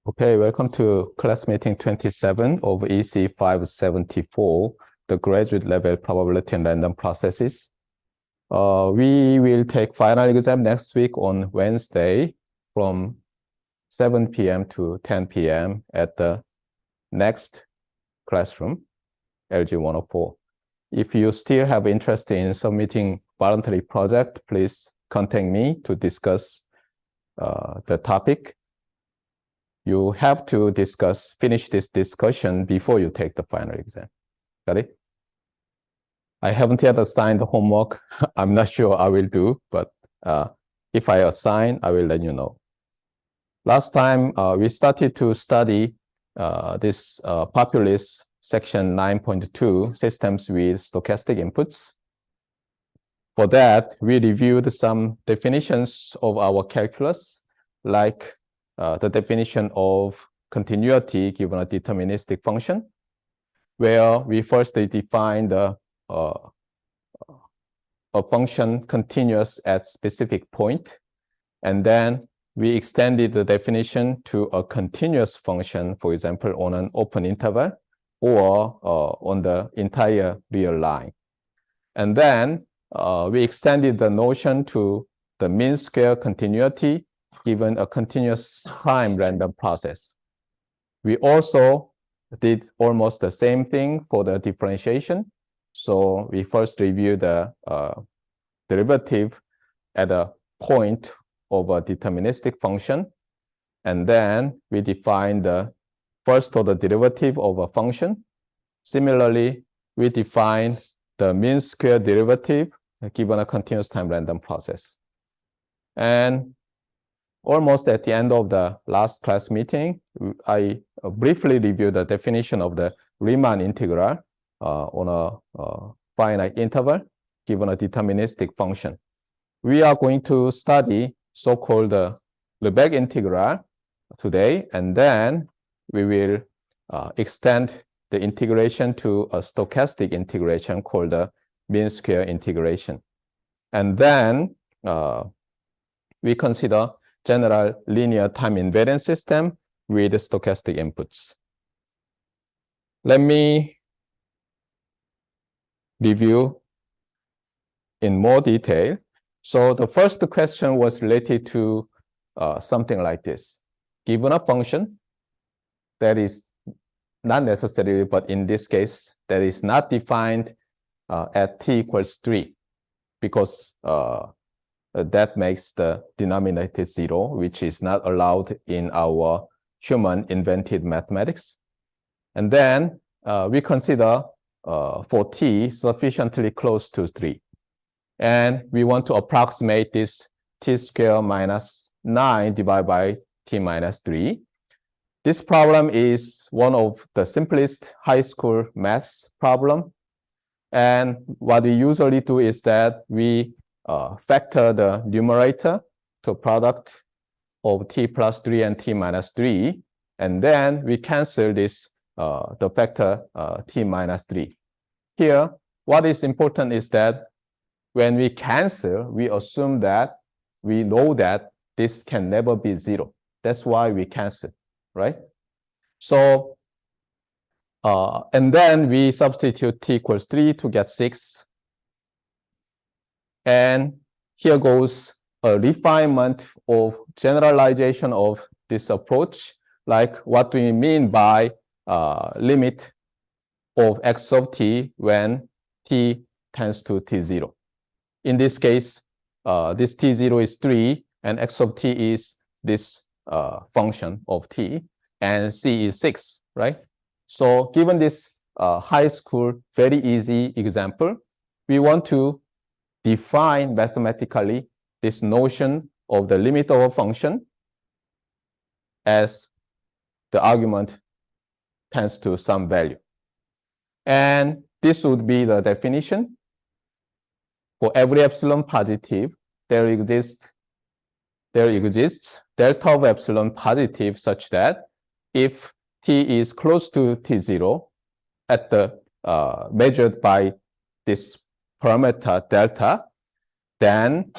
Okay, welcome to class meeting 27 of EECE574, the graduate level probability and random processes. We will take final exam next week on Wednesday from 7 p.m. to 10 p.m. at the next classroom, LG 104. If you still have interest in submitting voluntary project, please contact me to discuss the topic. You have to finish this discussion before you take the final exam. Got it? I haven't yet assigned the homework. I'm not sure I will do, but if I assign, I will let you know. Last time, we started to study this populist section 9.2, systems with stochastic inputs. For that, we reviewed some definitions of our calculus, like the definition of continuity given a deterministic function, where we first defined a function continuous at specific point, and then we extended the definition to a continuous function, for example, on an open interval or on the entire real line. And then we extended the notion to the mean square continuity given a continuous time random process. We also did almost the same thing for the differentiation. So we first reviewed the derivative at a point of a deterministic function. And then we defined the first order derivative of a function. Similarly, we defined the mean square derivative given a continuous time random process. And almost at the end of the last class meeting, I briefly reviewed the definition of the Riemann integral on a finite interval given a deterministic function. We are going to study so-called Lebesgue integral today, and then we will extend the integration to a stochastic integration called the mean square integration. And then we consider general linear time invariant system with stochastic inputs. Let me review in more detail. So the first question was related to something like this. Given a function that is not necessarily, but in this case, that is not defined at t equals 3, because that makes the denominator 0, which is not allowed in our human invented mathematics. And then we consider for t sufficiently close to 3. And we want to approximate this t squared minus 9 divided by t minus 3. This problem is one of the simplest high school math problem. And what we usually do is that we factor the numerator to product of t plus 3 and t minus 3. And then we cancel this, the factor t minus 3. Here, what is important is that when we cancel, we assume that we know that this can never be 0. That's why we cancel, right? So, and then we substitute t equals 3 to get 6. And here goes a refinement of generalization of this approach, like what do we mean by limit of x of t when t tends to t0. In this case, this t0 is 3, and x of t is this function of t, and c is 6, right? So given this high school, very easy example, we want to define mathematically this notion of the limit of a function as the argument tends to some value. And this would be the definition. For every epsilon positive, there exists delta of epsilon positive such that if t is close to t0 at the measured by this parameter delta, then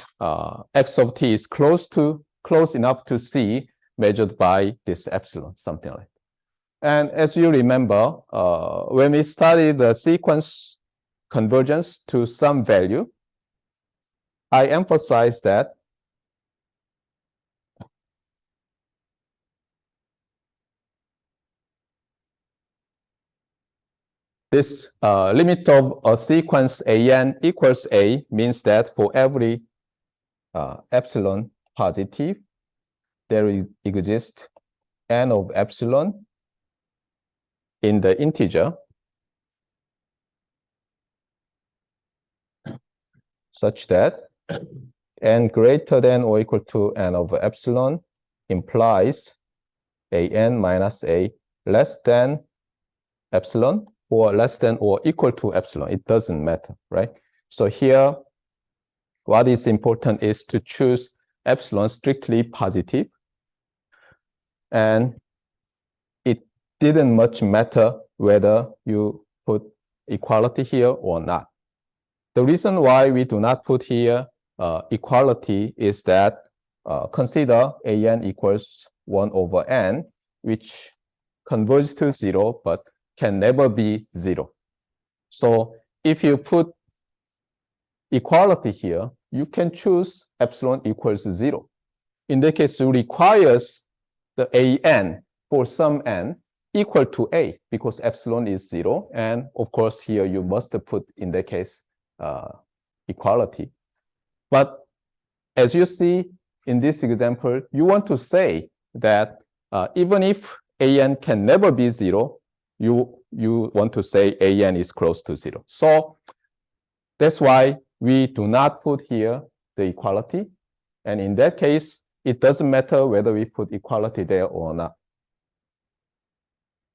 x of t is close enough to c measured by this epsilon, something like that. And as you remember, when we studied the sequence convergence to some value, I emphasized that this limit of a sequence an equals a means that for every epsilon positive, there exists n of epsilon in the integer such that n greater than or equal to n over epsilon implies an minus a less than epsilon or less than or equal to epsilon. It doesn't matter, right? So here, what is important is to choose epsilon strictly positive. And it didn't much matter whether you put equality here or not. The reason why we do not put here equality is that consider an equals 1 over n, which converges to 0, but can never be 0. So if you put equality here, you can choose epsilon equals 0. In that case, it requires the an for some n equal to a, because epsilon is 0. And of course, here you must put, in that case, equality. But as you see in this example, you want to say that even if an can never be 0, you want to say an is close to 0. So that's why we do not put here the equality. And in that case, it doesn't matter whether we put equality there or not.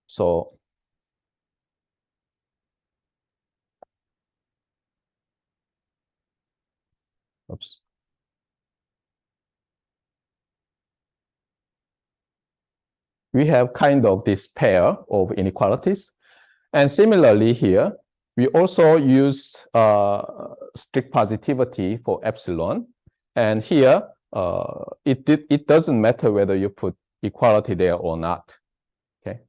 So oops. We have kind of this pair of inequalities. And similarly here, we also use strict positivity for epsilon. And here, it doesn't matter whether you put equality there or not. Okay.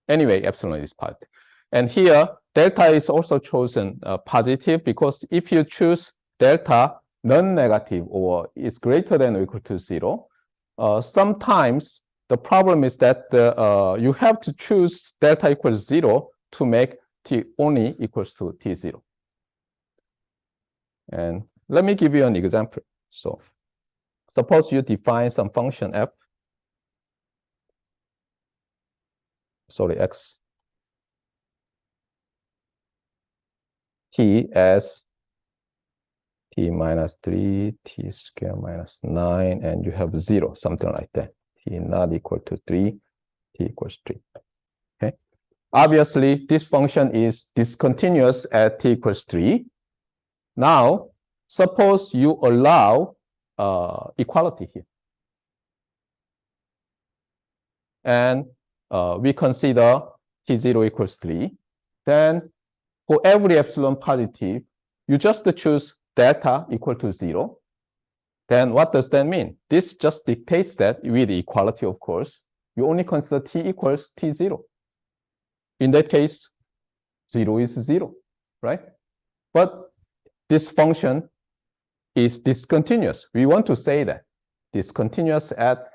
Anyway, epsilon is positive. And here, delta is also chosen positive, because if you choose delta non-negative or is greater than or equal to 0, sometimes the problem is that you have to choose delta equals 0 to make t only equals to t0. And let me give you an example. So suppose you define some function f, sorry, x, t as t minus 3, t squared minus 9, and you have 0, something like that. T not equal to 3, t equals 3. Okay. Obviously, this function is discontinuous at t equals 3. Now, suppose you allow equality here. And we consider t0 equals 3. Then for every epsilon positive, you just choose delta equal to 0. Then what does that mean? This just dictates that with equality, of course, you only consider t equals t0. In that case, 0 is 0, right? But this function is discontinuous. We want to say that discontinuous at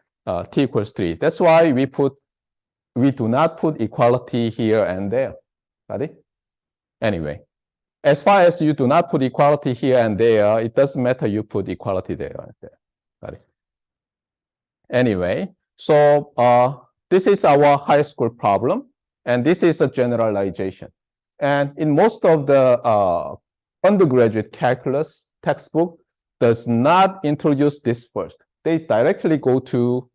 t equals 3. That's why we do not put equality here and there. Got it? Anyway, as far as you do not put equality here and there, it doesn't matter you put equality there and there. Got it? Anyway, so this is our high school problem, and this is a generalization. And in most of the undergraduate calculus textbook does not introduce this first. They directly go to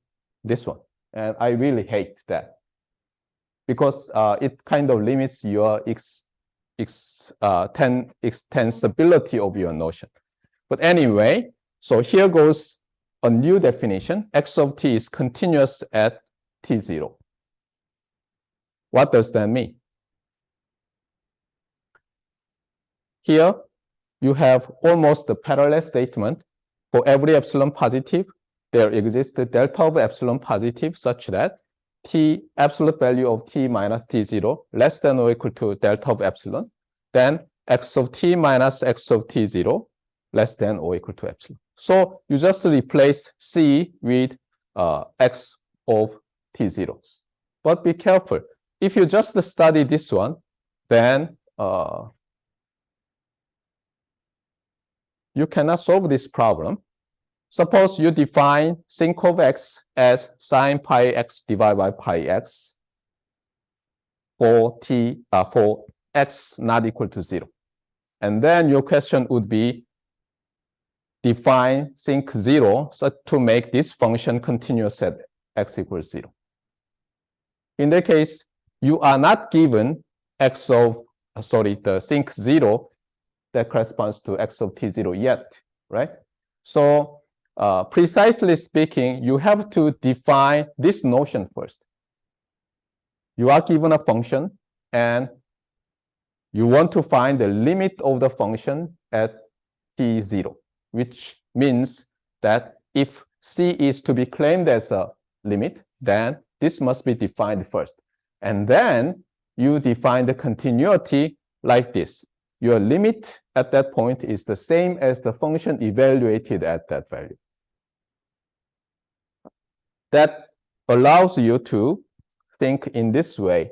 this one. And I really hate that, because it kind of limits your extensibility of your notion. But anyway, so here goes a new definition. X of t is continuous at t0. What does that mean? Here, you have almost the parallel statement. For every epsilon positive, there exists the delta of epsilon positive such that t absolute value of t minus t0 less than or equal to delta of epsilon, then x of t minus x of t0 less than or equal to epsilon. So you just replace c with x of t0. But be careful. If you just study this one, then you cannot solve this problem. Suppose you define sinc of x as sine pi x divided by pi x for x not equal to 0. And then your question would be define sinc 0 so to make this function continuous at x equals 0. In that case, you are not given x of, the sinc 0 that corresponds to x of t0 yet, right? So precisely speaking, you have to define this notion first. You are given a function and you want to find the limit of the function at t0, which means that if c is to be claimed as a limit, then this must be defined first. And then you define the continuity like this. Your limit at that point is the same as the function evaluated at that value. That allows you to think in this way.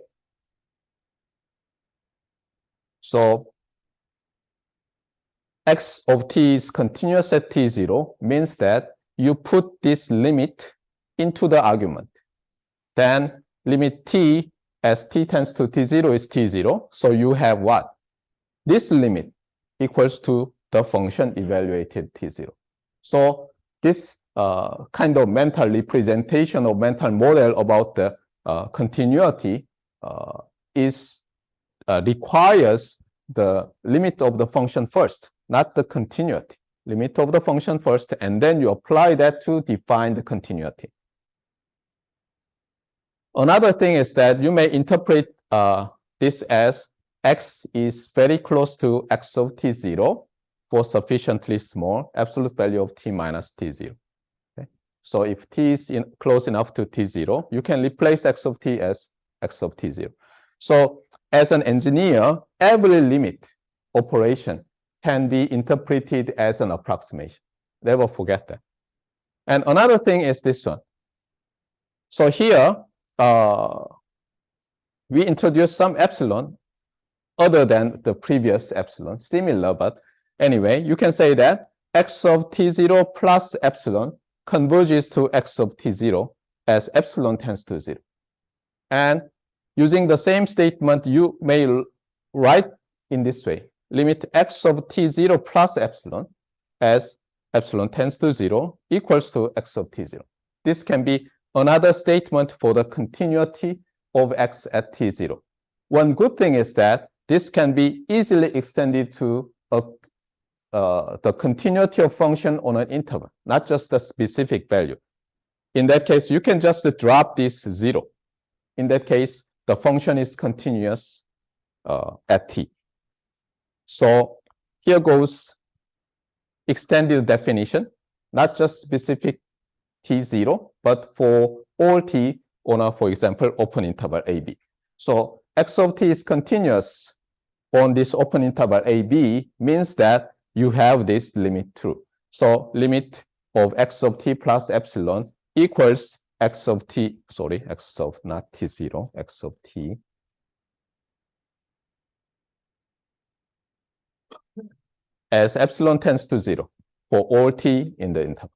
So x of t is continuous at t0 means that you put this limit into the argument. Then limit t as t tends to t0 is t0. So you have what? This limit equals to the function evaluated t0. So this kind of mental representation or mental model about the continuity requires the limit of the function first, not the continuity. Limit of the function first, and then you apply that to define the continuity. Another thing is that you may interpret this as x is very close to x of t0 for sufficiently small absolute value of t minus t0. Okay? So if t is close enough to t0, you can replace x of t as x of t0. So as an engineer, every limit operation can be interpreted as an approximation. Never forget that. And another thing is this one. So here, we introduce some epsilon other than the previous epsilon, similar, but anyway, you can say that x of t0 plus epsilon converges to x of t0 as epsilon tends to 0. And using the same statement, you may write in this way. Limit x of t0 plus epsilon as epsilon tends to 0 equals to x of t0. This can be another statement for the continuity of x at t0. One good thing is that this can be easily extended to the continuity of function on an interval, not just a specific value. In that case, you can just drop this 0. In that case, the function is continuous at t. So here goes extended definition, not just specific t0, but for all t on a, for example, open interval AB. So x of t is continuous on this open interval AB means that you have this limit true. So limit of x of t plus epsilon equals x of t, x of not t0, x of t as epsilon tends to 0 for all t in the interval.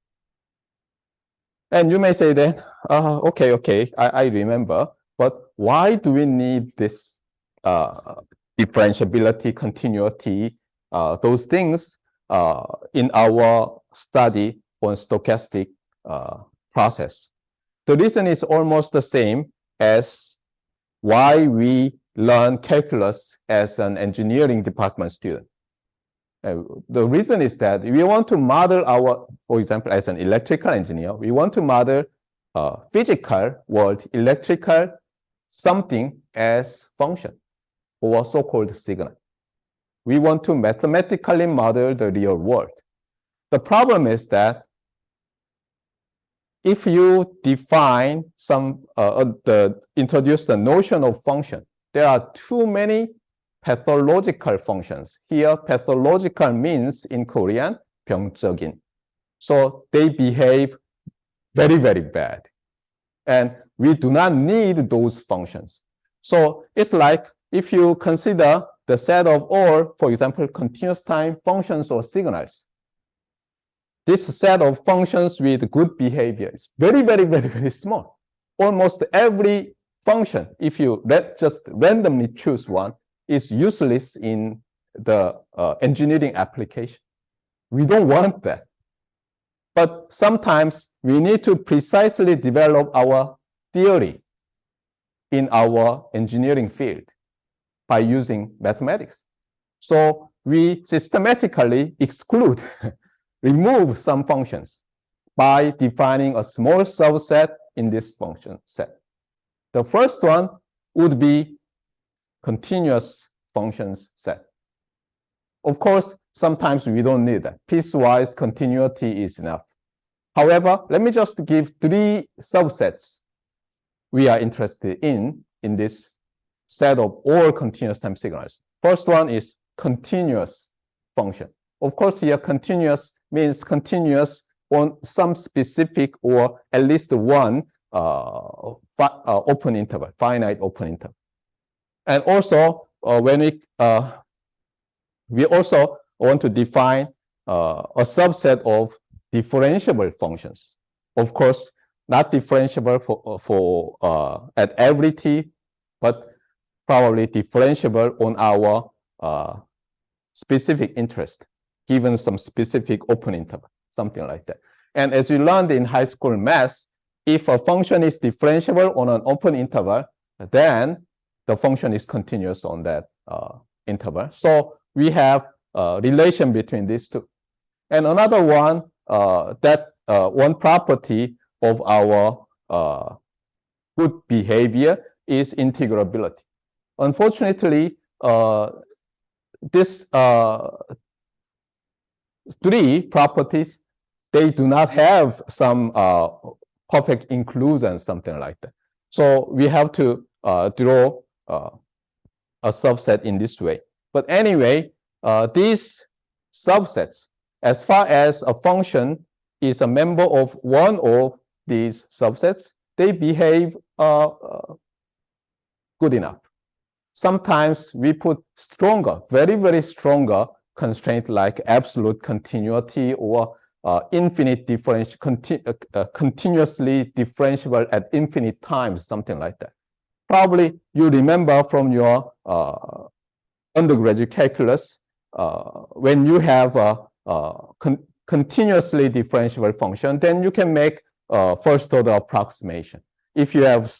And you may say that, okay, I remember, but why do we need this differentiability, continuity, those things in our study on stochastic process? The reason is almost the same as why we learn calculus as an engineering department student. The reason is that we want to model our, for example, as an electrical engineer, we want to model physical world, electrical something as function or so-called signal. We want to mathematically model the real world. The problem is that if you define introduce the notion of function, there are too many pathological functions. Here, pathological means in Korean, 병적인. So they behave very, very bad. And we do not need those functions. So it's like if you consider the set of all, for example, continuous time functions or signals, this set of functions with good behavior is very, very, very, very small. Almost every function, if you just randomly choose one, is useless in the engineering application. We don't want that. But sometimes we need to precisely develop our theory in our engineering field by using mathematics. So we systematically exclude, remove some functions by defining a small subset in this function set. The first one would be continuous functions set. Of course, sometimes we don't need that. Piecewise continuity is enough. However, let me just give 3 subsets we are interested in this set of all continuous time signals. First one is continuous function. Of course, here continuous means continuous on some specific or at least one open interval, finite open interval. And also, when we also want to define a subset of differentiable functions. Of course, not differentiable for at every t, but probably differentiable on our specific interest, given some specific open interval, something like that. And as you learned in high school math, if a function is differentiable on an open interval, then the function is continuous on that interval. So we have a relation between these two. And another one, one property of our good behavior is integrability. Unfortunately, this 3 properties, they do not have some perfect inclusion, something like that. So we have to draw a subset in this way. But anyway, these subsets, as far as a function is a member of one of these subsets, they behave good enough. Sometimes we put stronger, very, very stronger constraint like absolute continuity or infinite differential, continuously differentiable at infinite times, something like that. Probably you remember from your undergraduate calculus, when you have a continuously differentiable function, then you can make first order approximation. If you have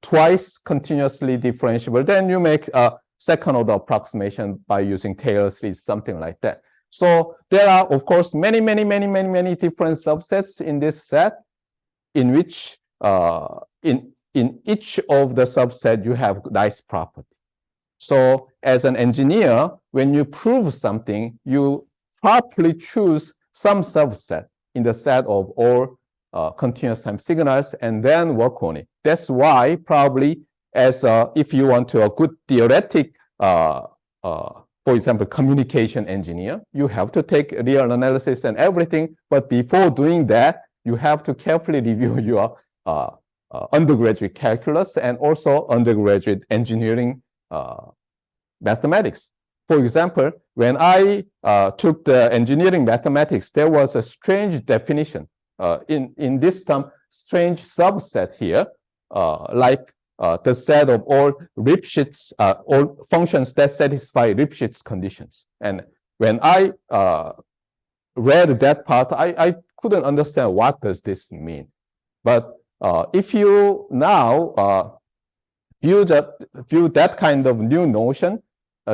twice continuously differentiable, then you make a second order approximation by using Taylor series, something like that. So there are, of course, many different subsets in this set, in which in each of the subset you have nice property. So as an engineer, when you prove something, you properly choose some subset in the set of all continuous time signals and then work on it. That's why probably as if you want to a good theoretic, for example, communication engineer, you have to take real analysis and everything. But before doing that, you have to carefully review your undergraduate calculus and also undergraduate engineering mathematics. For example, when I took the engineering mathematics, there was a strange definition in this term, strange subset here, like the set of all Lipschitz, all functions that satisfy Lipschitz conditions. And when I read that part, I couldn't understand what does this mean. But if you now view that kind of new notion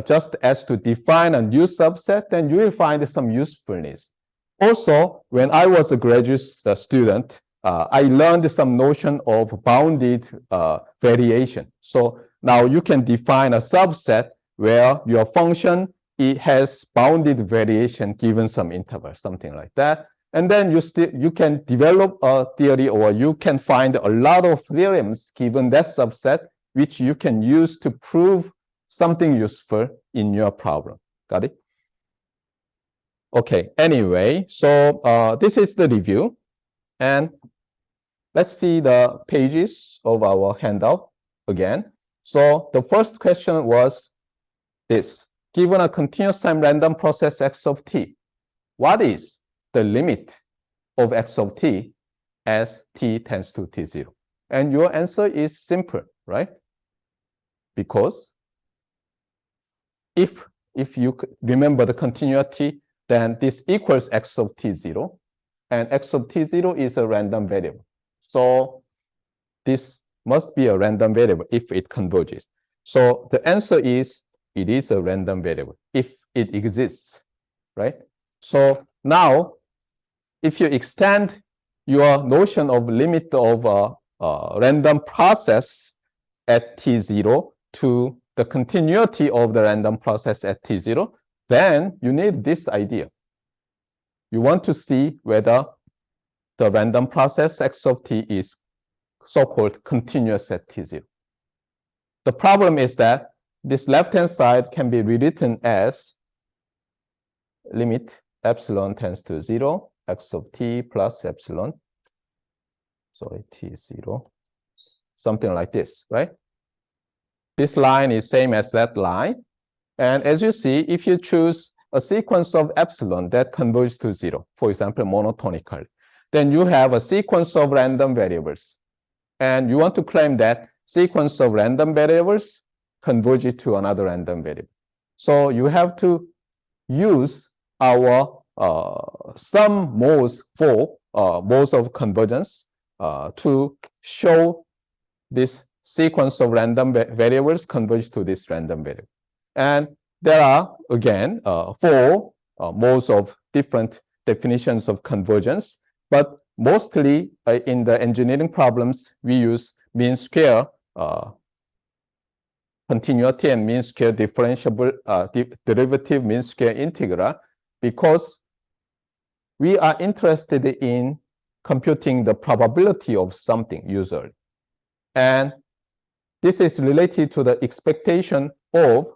just as to define a new subset, then you will find some usefulness. Also, when I was a graduate student, I learned some notion of bounded variation. So now you can define a subset where your function, it has bounded variation given some interval, something like that. And then you can develop a theory, or you can find a lot of theorems given that subset, which you can use to prove something useful in your problem. Got it? Okay, anyway, so this is the review. And let's see the pages of our handout again. So the first question was this. Given a continuous time random process x of t, what is the limit of x of t as t tends to t0? And your answer is simple, right? Because if you remember the continuity, then this equals x of t0, and x of t0 is a random variable. So this must be a random variable if it converges. So the answer is it is a random variable if it exists, right? So now, if you extend your notion of limit of a random process at t0 to the continuity of the random process at t0, then you need this idea. You want to see whether the random process x of t is so-called continuous at t0. The problem is that this left-hand side can be rewritten as limit epsilon tends to 0, x of t plus epsilon, sorry, t0, something like this, right? This line is same as that line. And as you see, if you choose a sequence of epsilon that converges to 0, for example, monotonically, then you have a sequence of random variables. And you want to claim that sequence of random variables converge to another random variable. So you have to use our some modes for modes of convergence to show this sequence of random variables converge to this random variable. And there are, again, 4 modes of different definitions of convergence, but mostly in the engineering problems, we use mean square continuity and mean square differentiable derivative mean square integral, because we are interested in computing the probability of something usually. And this is related to the expectation of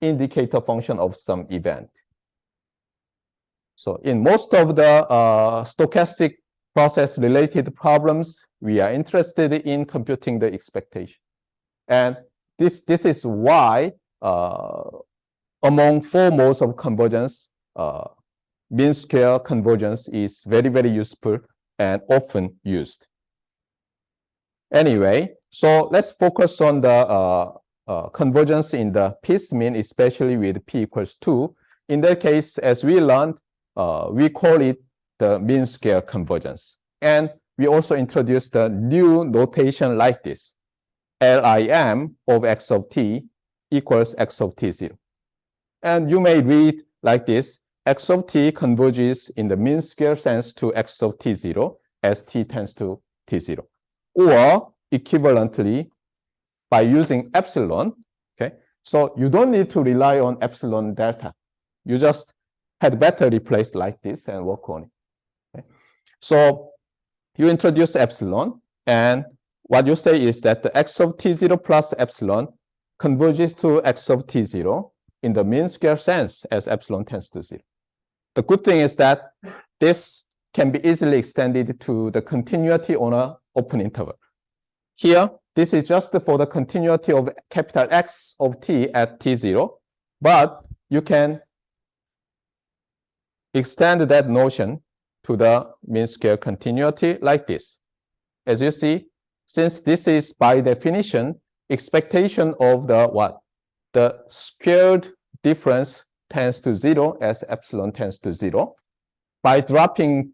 indicator function of some event. So in most of the stochastic process related problems, we are interested in computing the expectation. And this is why among 4 modes of convergence, mean square convergence is very, very useful and often used. Anyway, so let's focus on the convergence in the piece mean, especially with p equals 2. In that case, as we learned, we call it the mean square convergence. And we also introduced a new notation like this. LIM of x of t equals x of t0. And you may read like this: x of t converges in the mean square sense to x of t0 as t tends to t0. Or equivalently, by using epsilon, okay? So you don't need to rely on epsilon delta. You just had better replace like this and work on it. Okay? So you introduce epsilon, and what you say is that the x of t0 plus epsilon converges to x of t0 in the mean square sense as epsilon tends to 0. The good thing is that this can be easily extended to the continuity on an open interval. Here, this is just for the continuity of capital X of t at t0, but you can extend that notion to the mean square continuity like this. As you see, since this is by definition expectation of the what? The squared difference tends to 0 as epsilon tends to 0. By dropping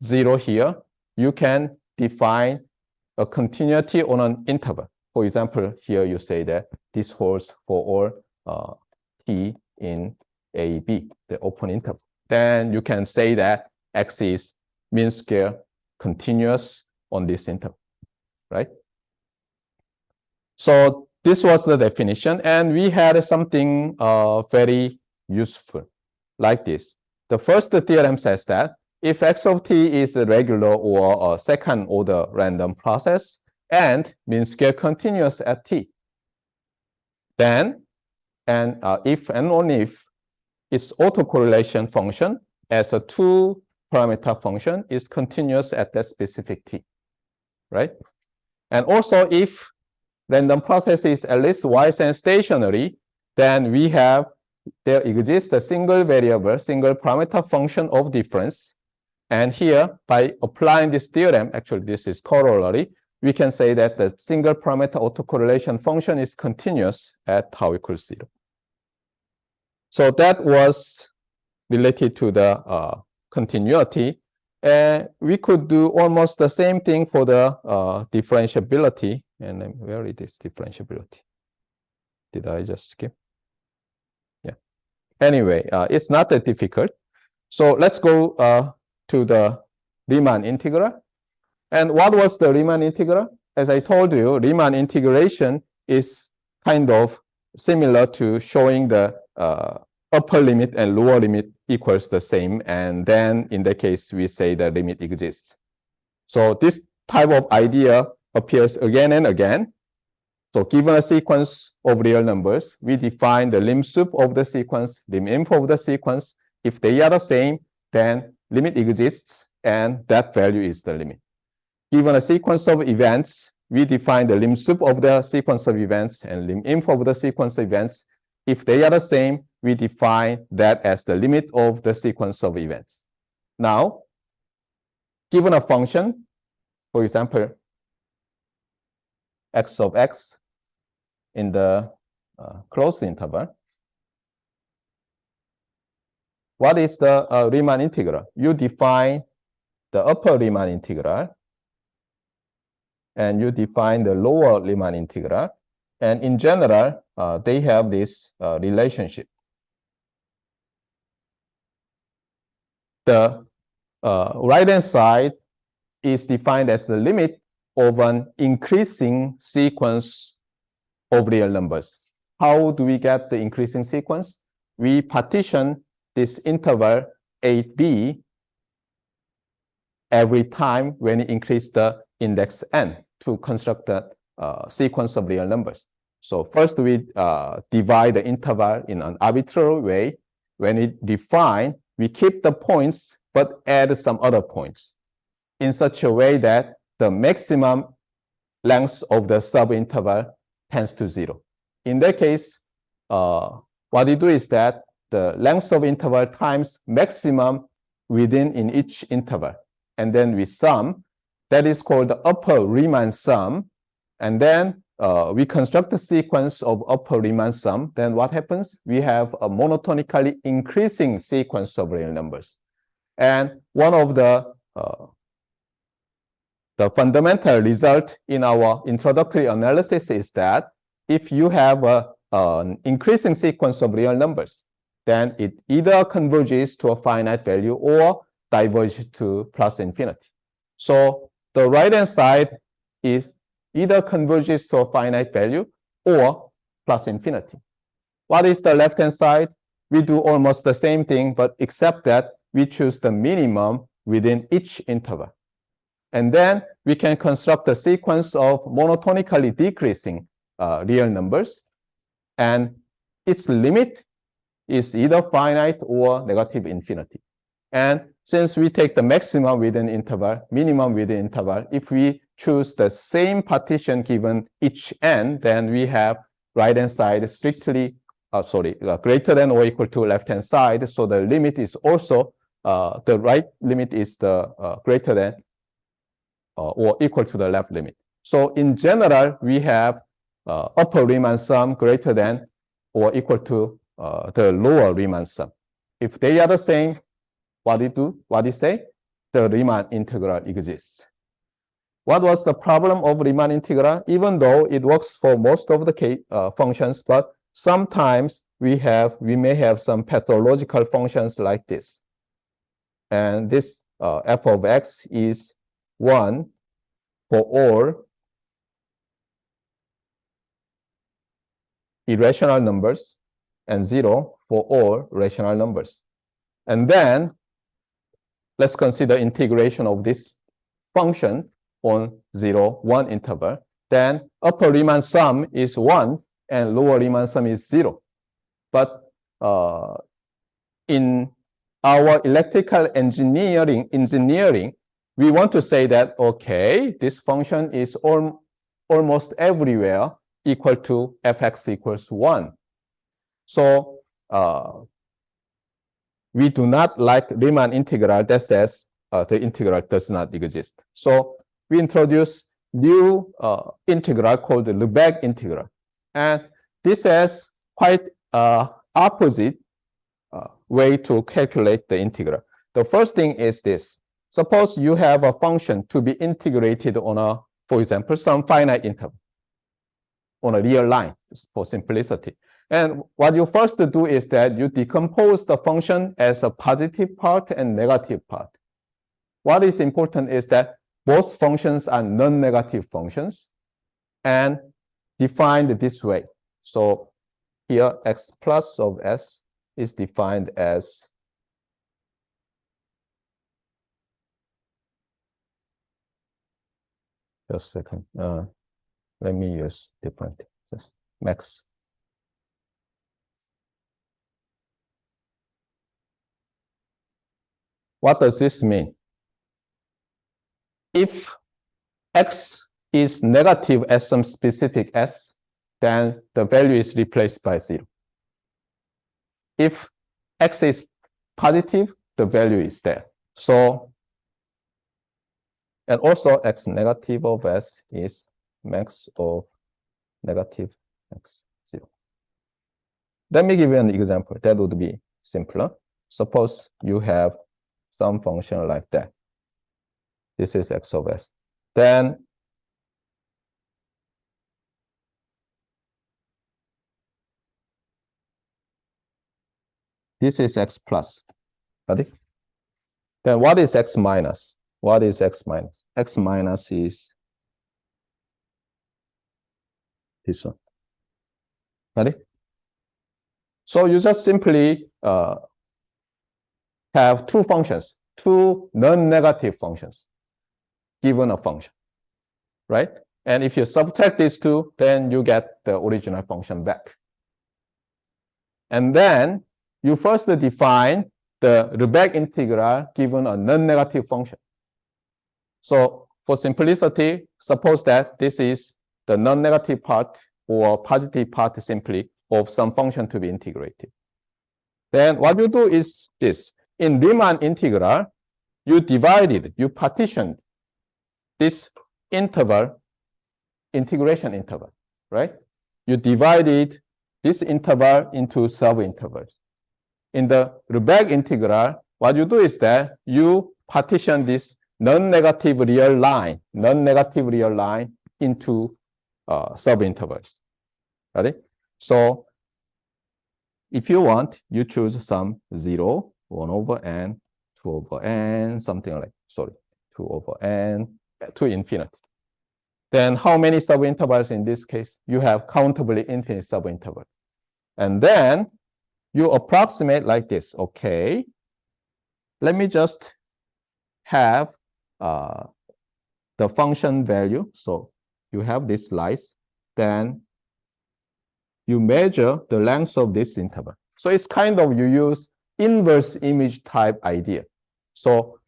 0 here, you can define a continuity on an interval. For example, here you say that this holds for all t in A, B, the open interval. Then you can say that X is mean square continuous on this interval, right? So this was the definition, and we had something very useful like this. The first theorem says that if x of t is a regular or a second order random process and mean square continuous at t, then, and if and only if its autocorrelation function as a two-parameter function is continuous at that specific t, right? And also, if random process is at least y-and stationary, then there exists a single variable, single parameter function of difference. And here, by applying this theorem, actually this is corollary, we can say that the single parameter autocorrelation function is continuous at tau equals 0. So that was related to the continuity. And we could do almost the same thing for the differentiability. And then where is this differentiability? Did I just skip? Yeah. Anyway, it's not that difficult. So let's go to the Riemann integral. And what was the Riemann integral? As I told you, Riemann integration is kind of similar to showing the upper limit and lower limit equals the same. And then in that case, we say the limit exists. So this type of idea appears again and again. So given a sequence of real numbers, we define the lim sup of the sequence, lim inf of the sequence. If they are the same, then limit exists, and that value is the limit. Given a sequence of events, we define the lim sup of the sequence of events and lim inf of the sequence of events. If they are the same, we define that as the limit of the sequence of events. Now, given a function, for example, x of x in the closed interval, what is the Riemann integral? You define the upper Riemann integral, and you define the lower Riemann integral. And in general, they have this relationship. The right-hand side is defined as the limit of an increasing sequence of real numbers. How do we get the increasing sequence? We partition this interval 8b every time when we increase the index n to construct the sequence of real numbers. So first we divide the interval in an arbitrary way. When we define, we keep the points but add some other points in such a way that the maximum length of the subinterval tends to 0. In that case, what we do is that the length of interval times maximum within in each interval, and then we sum. That is called the upper Riemann sum. And then we construct a sequence of upper Riemann sum. Then what happens? We have a monotonically increasing sequence of real numbers. And one of the fundamental result in our introductory analysis is that if you have an increasing sequence of real numbers, then it either converges to a finite value or diverges to plus infinity. So the right-hand side is either converges to a finite value or plus infinity. What is the left-hand side? We do almost the same thing, but except that we choose the minimum within each interval. And then we can construct a sequence of monotonically decreasing real numbers. And its limit is either finite or negative infinity. And since we take the maximum within interval, minimum within interval, if we choose the same partition given each n, then we have right-hand side strictly, greater than or equal to left-hand side. So the limit is also, the right limit is the greater than or equal to the left limit. So in general, we have upper Riemann sum greater than or equal to the lower Riemann sum. If they are the same, what do you say? The Riemann integral exists. What was the problem of Riemann integral? Even though it works for most of the functions, but sometimes we may have some pathological functions like this. And this f of x is 1 for all irrational numbers and 0 for all rational numbers. And then let's consider integration of this function on 0, 1 interval. Then upper Riemann sum is 1 and lower Riemann sum is 0. But in our electrical engineering, we want to say that, okay, this function is almost everywhere equal to fx equals 1. So we do not like Riemann integral that says the integral does not exist. So we introduce new integral called the Lebesgue integral. And this has quite opposite way to calculate the integral. The first thing is this. Suppose you have a function to be integrated on a, for example, some finite interval on a real line for simplicity. And what you first do is that you decompose the function as a positive part and negative part. What is important is that both functions are non-negative functions and defined this way. So here x plus of s is defined as just a second. Let me use different just max. What does this mean? If x is negative at some specific s, then the value is replaced by 0. If x is positive, the value is there. So, and also x negative of s is max of negative x 0. Let me give you an example that would be simpler. Suppose you have some function like that. This is x of s. Then this is x plus. Got it? Then what is x minus? What is x minus? X minus is this one. Got it? So you just simply have two functions, two non-negative functions given a function, right? And if you subtract these two, then you get the original function back. And then you first define the Lebesgue integral given a non-negative function. So for simplicity, suppose that this is the non-negative part or positive part simply of some function to be integrated. Then what you do is this. In Riemann integral, you partitioned this interval, integration interval, right? You divided this interval into subintervals. In the Lebesgue integral, what you do is that you partition this non-negative real line into subintervals. Got it? So if you want, you choose some 0, 1 over n, 2 over n, something like, 2 over n, to infinity. Then how many subintervals in this case? You have countably infinite subintervals. And then you approximate like this. Okay, let me just have the function value. So you have this slice, then you measure the length of this interval. So it's kind of, you use inverse image type idea. So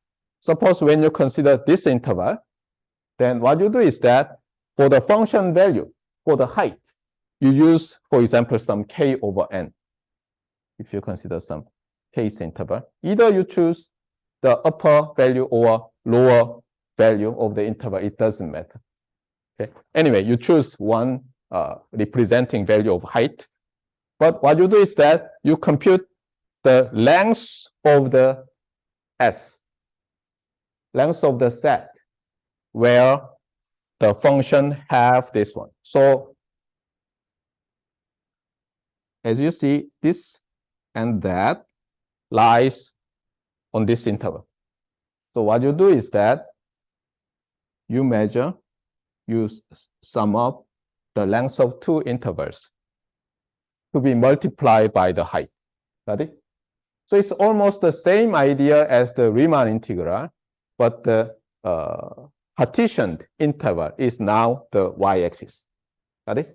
suppose when you consider this interval, then what you do is that for the function value, for the height, you use, for example, some k over n. If you consider some case interval, either you choose the upper value or lower value of the interval, it doesn't matter. Okay. Anyway, you choose one representing value of height. But what you do is that you compute the length of the S, length of the set, where the function have this one. So as you see, this and that lies on this interval. So what you do is that you measure, you sum up the length of two intervals to be multiplied by the height. Got it? So it's almost the same idea as the Riemann integral, but the partitioned interval is now the y-axis. Got it?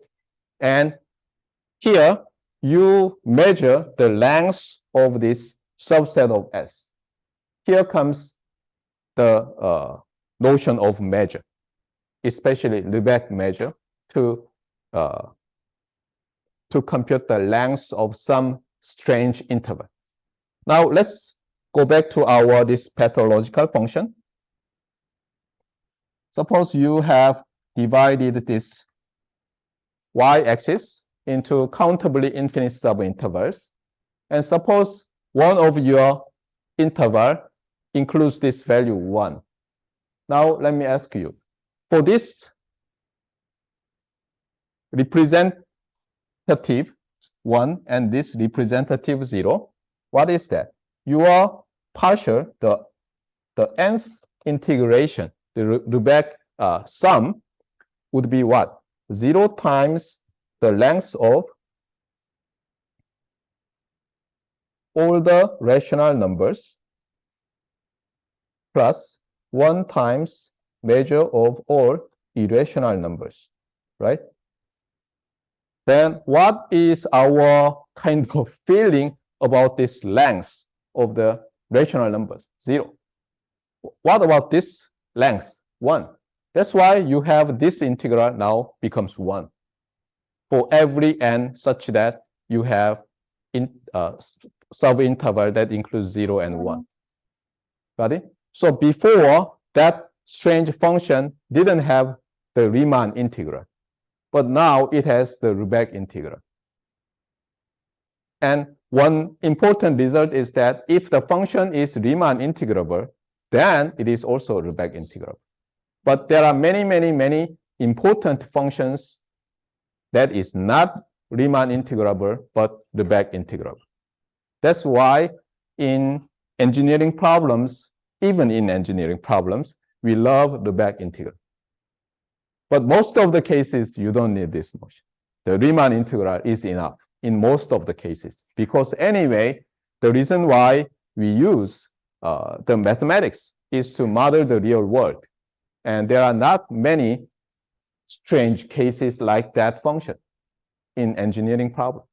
And here you measure the length of this subset of S. Here comes the notion of measure, especially Lebesgue measure, to compute the length of some strange interval. Now let's go back to this pathological function. Suppose you have divided this y-axis into countably infinite subintervals, and suppose one of your interval includes this value 1. Now let me ask you, for this representative 1 and this representative 0, what is that? Your partial, the nth integration, the Lebesgue sum would be what? 0 times the length of all the rational numbers plus 1 times measure of all irrational numbers, right? Then what is our kind of feeling about this length of the rational numbers? 0. What about this length? 1. That's why you have this integral now becomes 1 for every n such that you have subinterval that includes 0 and 1. Got it? So before, that strange function didn't have the Riemann integral, but now it has the Lebesgue integral. And one important result is that if the function is Riemann integrable, then it is also Lebesgue integrable. But there are many important functions that is not Riemann integrable, but Lebesgue integrable. That's why in engineering problems, even in engineering problems, we love Lebesgue integral. But most of the cases, you don't need this notion. The Riemann integral is enough in most of the cases, because anyway, the reason why we use the mathematics is to model the real world. And there are not many strange cases like that function in engineering problems.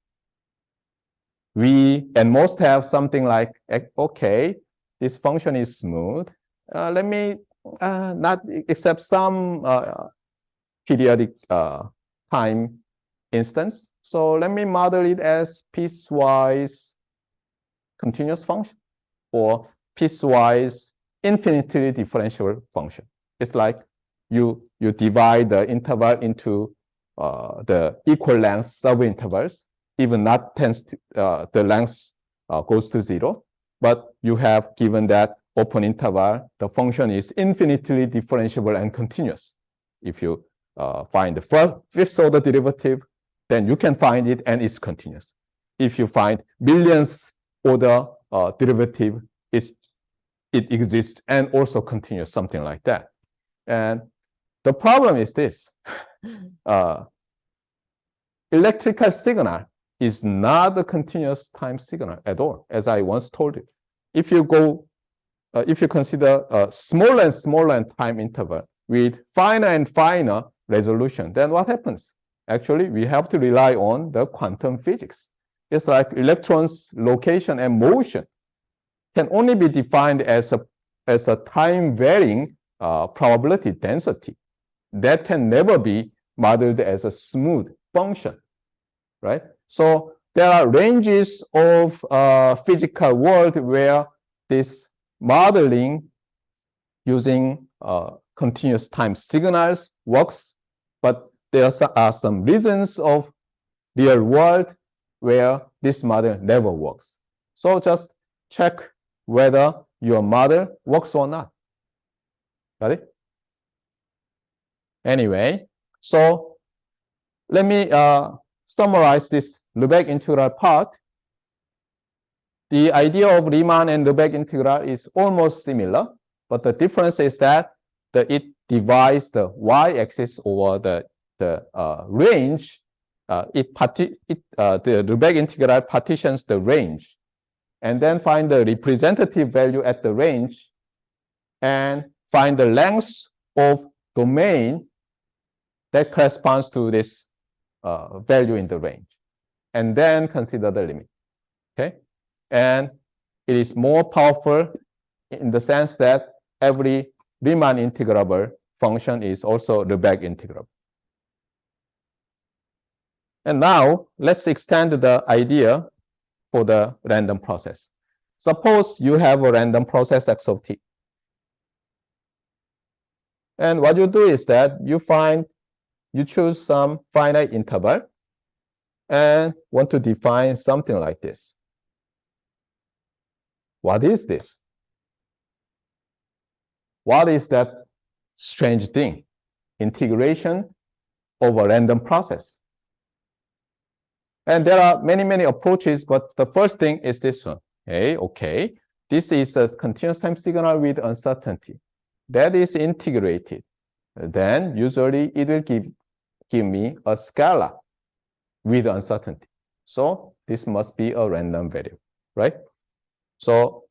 We at most have something like, okay, this function is smooth. Let me not accept some periodic time instance. So let me model it as piecewise continuous function or piecewise infinitely differentiable function. It's like you divide the interval into the equal length subintervals, even not the length goes to 0, but you have given that open interval, the function is infinitely differentiable and continuous. If you find the fifth order derivative, then you can find it and it's continuous. If you find millionth order derivative, it exists and also continuous, something like that. And the problem is this. Electrical signal is not a continuous time signal at all, as I once told you. If you consider a smaller and smaller time interval with finer and finer resolution, then what happens? Actually, we have to rely on the quantum physics. It's like electrons' location and motion can only be defined as a time-varying probability density that can never be modeled as a smooth function, right? So there are ranges of physical world where this modeling using continuous time signals works, but there are some reasons of real world where this model never works. So just check whether your model works or not. Got it? Anyway, so let me summarize this Lebesgue integral part. The idea of Riemann and Lebesgue integral is almost similar, but the difference is that it divides the y-axis over the range. The Lebesgue integral partitions the range and then find the representative value at the range, and find the length of domain that corresponds to this value in the range, and then consider the limit. Okay, and it is more powerful in the sense that every Riemann integrable function is also Lebesgue integrable. And now let's extend the idea for the random process. Suppose you have a random process x of t. And what you do is that you choose some finite interval and want to define something like this. What is this? What is that strange thing? Integration of a random process. And there are many, many approaches, but the first thing is this one. Okay. This is a continuous time signal with uncertainty that is integrated. Then usually it will give me a scalar with uncertainty. So this must be a random variable, right? So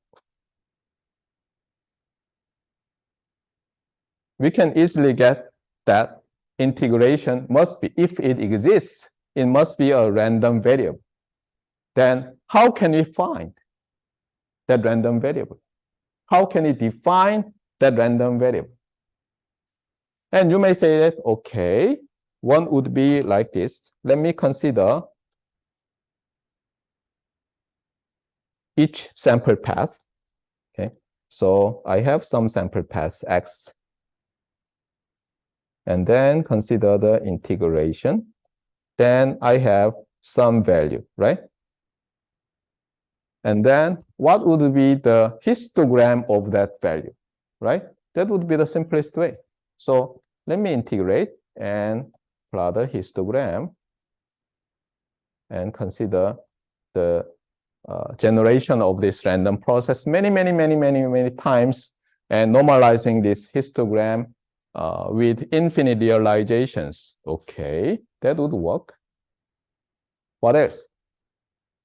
we can easily get that integration must be, if it exists, it must be a random variable. Then how can we find that random variable? How can we define that random variable? And you may say that, okay, one would be like this. Let me consider each sample path. Okay, so I have some sample paths x, and then consider the integration. Then I have some value, right? And then what would be the histogram of that value, right? That would be the simplest way. So let me integrate and plot a histogram and consider the generation of this random process many times, and normalizing this histogram with infinite realizations. Okay, that would work. What else?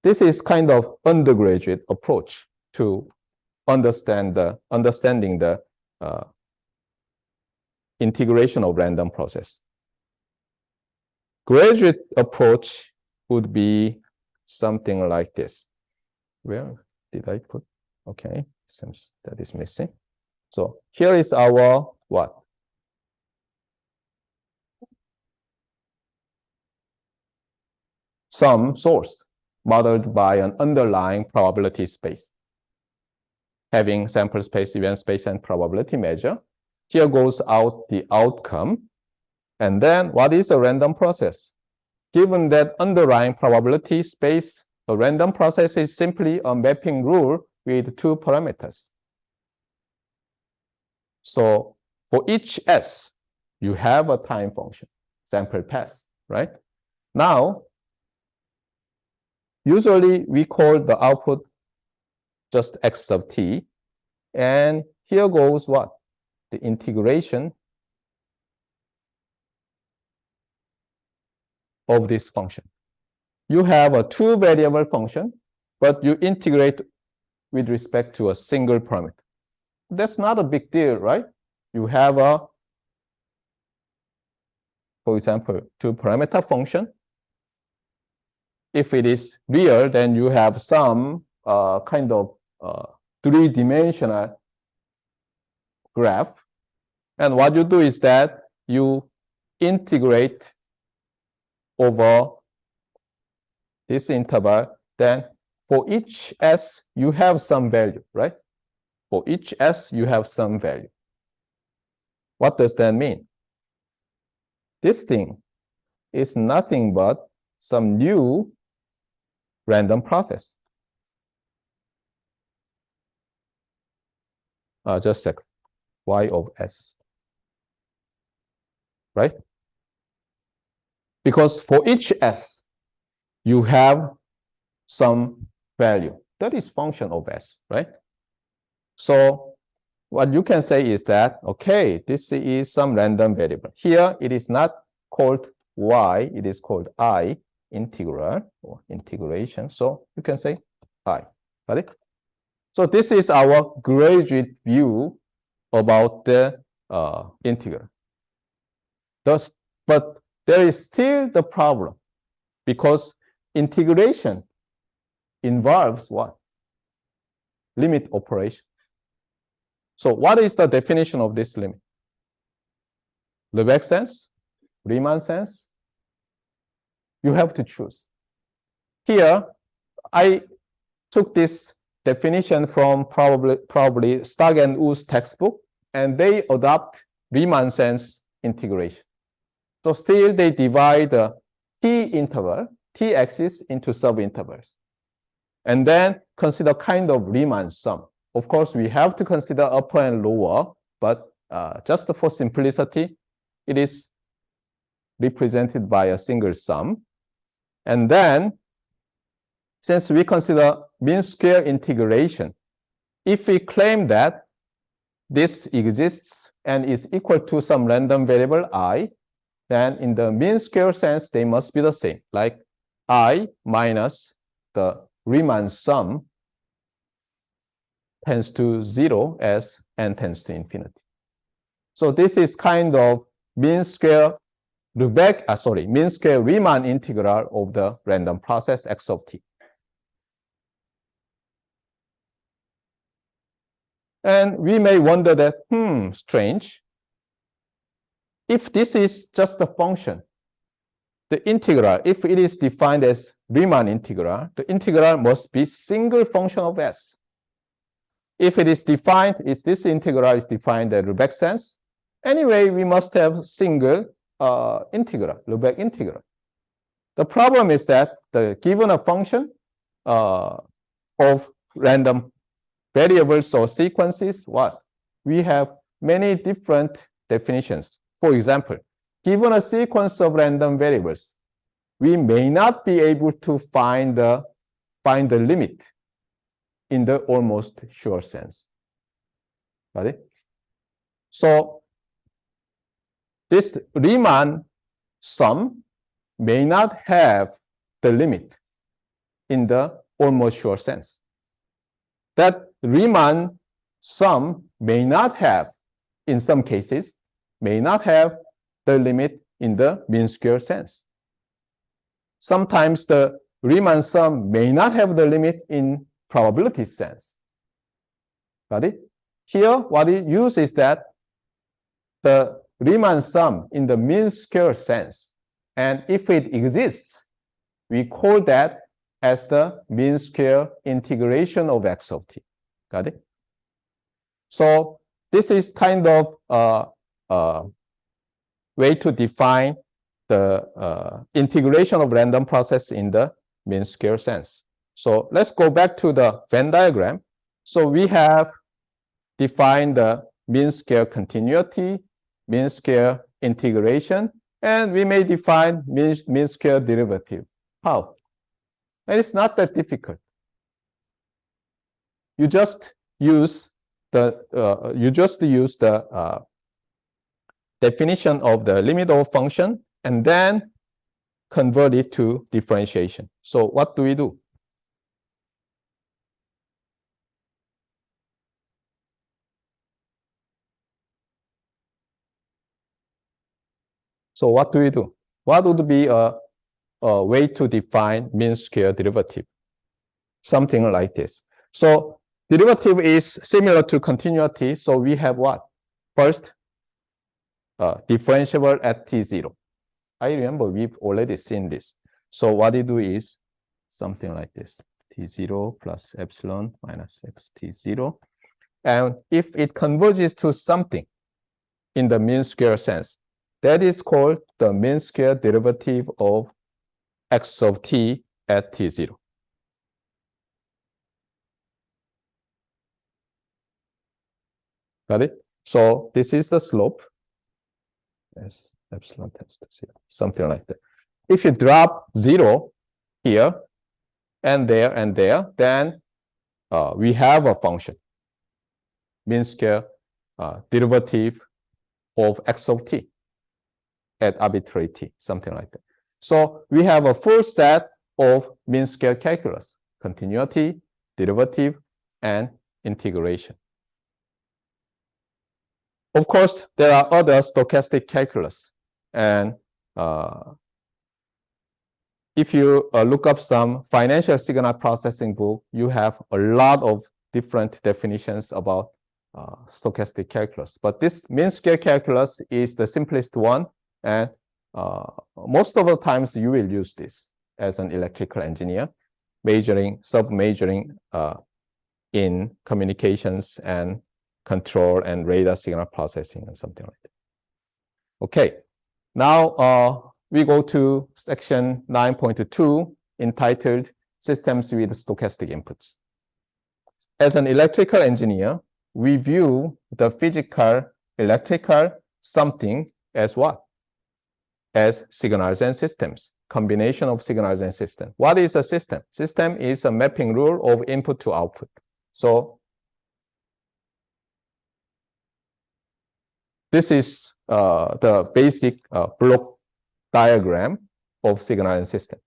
This is kind of undergraduate approach to understanding the integration of random process. Graduate approach would be something like this. Where did I put? Okay, seems that is missing. So here is our what? Some source modeled by an underlying probability space, having sample space, event space, and probability measure. Here goes out the outcome. And then what is a random process? Given that underlying probability space, a random process is simply a mapping rule with two parameters. So for each S, you have a time function, sample path, right? Now, usually we call the output just x of t. And here goes what? The integration of this function. You have a two-variable function, but you integrate with respect to a single parameter. That's not a big deal, right? You have a, for example, two-parameter function. If it is real, then you have some kind of three-dimensional graph. And what you do is that you integrate over this interval. Then for each S, you have some value, right? For each S, you have some value. What does that mean? This thing is nothing but some new random process. Just a second. Y of S. Right? Because for each S, you have some value. That is function of S, right? So what you can say is that, okay, this is some random variable. Here, it is not called Y, it is called I, integral or integration. So you can say I. Got it? So this is our graduate view about the integral. But there is still the problem, because integration involves what? Limit operation. So what is the definition of this limit? Lebesgue sense? Riemann sense? You have to choose. Here, I took this definition from probably Stark and Wu's textbook, and they adopt Riemann sense integration. So still they divide the t interval, t-axis, into subintervals, and then consider kind of Riemann sum. Of course, we have to consider upper and lower, but just for simplicity, it is represented by a single sum. And then, since we consider mean square integration, if we claim that this exists and is equal to some random variable I, then in the mean square sense, they must be the same, like I minus the Riemann sum tends to 0 as n tends to infinity. So this is kind of mean square mean square Riemann integral of the random process x of t. And we may wonder that, strange. If this is just a function, the integral, if it is defined as Riemann integral, the integral must be single function of s. If it is defined, if this integral is defined as Lebesgue sense, anyway, we must have single integral, Lebesgue integral. The problem is that given a function of random variables or sequences, what? We have many different definitions. For example, given a sequence of random variables, we may not be able to find the limit in the almost sure sense. Got it? So this Riemann sum may not have the limit in the almost sure sense. That Riemann sum may not have, in some cases, may not have the limit in the mean square sense. Sometimes the Riemann sum may not have the limit in probability sense. Got it? Here, what it uses is that the Riemann sum in the mean square sense, and if it exists, we call that as the mean square integration of x of t. Got it? So this is kind of way to define the integration of random process in the mean square sense. So let's go back to the Venn diagram. So we have defined the mean square continuity, mean square integration, and we may define mean square derivative. How? And it's not that difficult. You just use the definition of the limit of function and then convert it to differentiation. So what do we do? So what do we do? What would be a way to define mean square derivative? Something like this. So derivative is similar to continuity. So we have what? First, differentiable at t0. I remember we've already seen this. So what we do is something like this. t0 plus epsilon minus x t0. And if it converges to something in the mean square sense, that is called the mean square derivative of x of t at t0. Got it? So this is the slope. Yes, epsilon tends to 0, something like that. If you drop 0 here and there, then we have a function, mean square derivative of x of t at arbitrary t, something like that. So we have a full set of mean square calculus, continuity, derivative, and integration. Of course, there are other stochastic calculus. And if you look up some financial signal processing book, you have a lot of different definitions about stochastic calculus. But this mean square calculus is the simplest one. And most of the times you will use this as an electrical engineer, sub-majoring in communications and control and radar signal processing and something like that. Okay, now we go to section 9.2 entitled Systems with Stochastic Inputs. As an electrical engineer, we view the physical, electrical something as what? As signals and systems, combination of signals and systems. What is a system? System is a mapping rule of input to output. So this is the basic block diagram of signal and system.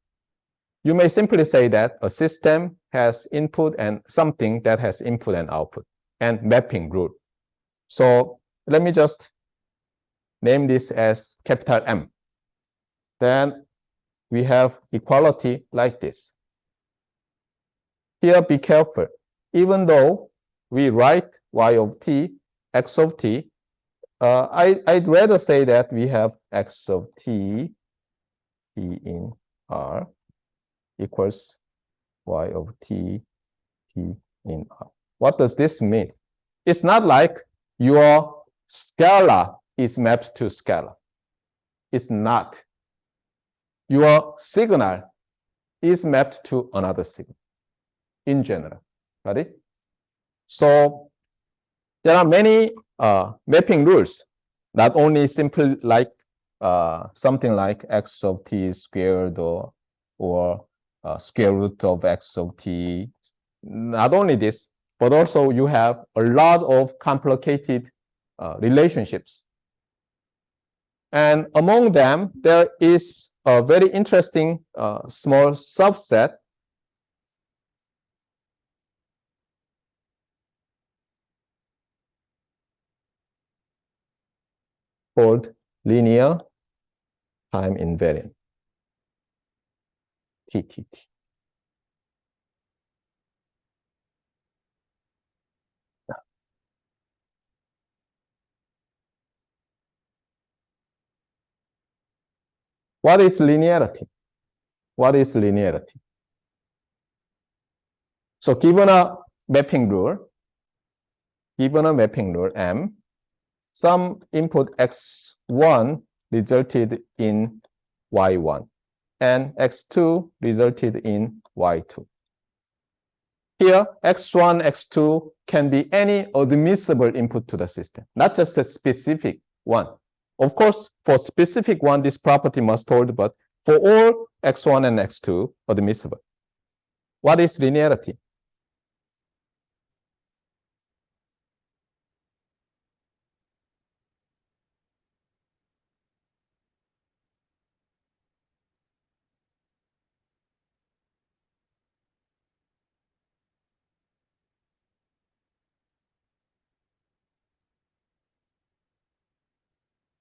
You may simply say that a system has input and something that has input and output and mapping rule. So let me just name this as capital M. Then we have equality like this. Here, be careful. Even though we write y of t, x of t, I'd rather say that we have x of t, t in R, equals y of t, t in R. What does this mean? It's not like your scalar is mapped to scalar. It's not. Your signal is mapped to another signal in general. Got it? So there are many mapping rules, not only simply like something like x of t squared or square root of x of t. Not only this, but also you have a lot of complicated relationships. And among them, there is a very interesting small subset called linear time invariant, TTT. What is linearity? What is linearity? So given a mapping rule M, some input x1 resulted in y1 and x2 resulted in y2. Here, x1, x2 can be any admissible input to the system, not just a specific one. Of course, for specific one, this property must hold, but for all x1 and x2, admissible. What is linearity?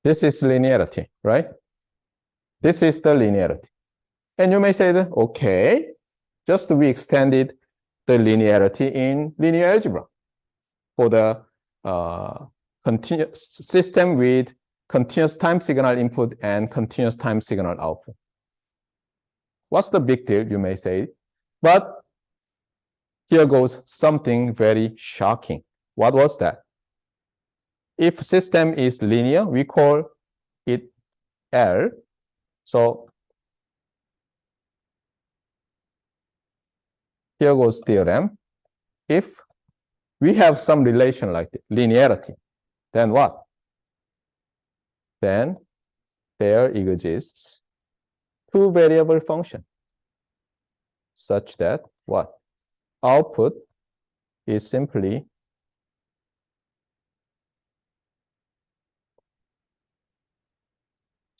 This is linearity, right? This is the linearity. And you may say that, okay, just we extended the linearity in linear algebra for the continuous system with continuous time signal input and continuous time signal output. What's the big deal, you may say? But here goes something very shocking. What was that? If system is linear, we call it L. So here goes theorem. If we have some relation like linearity, then what? Then there exists two variable function such that what? Output is simply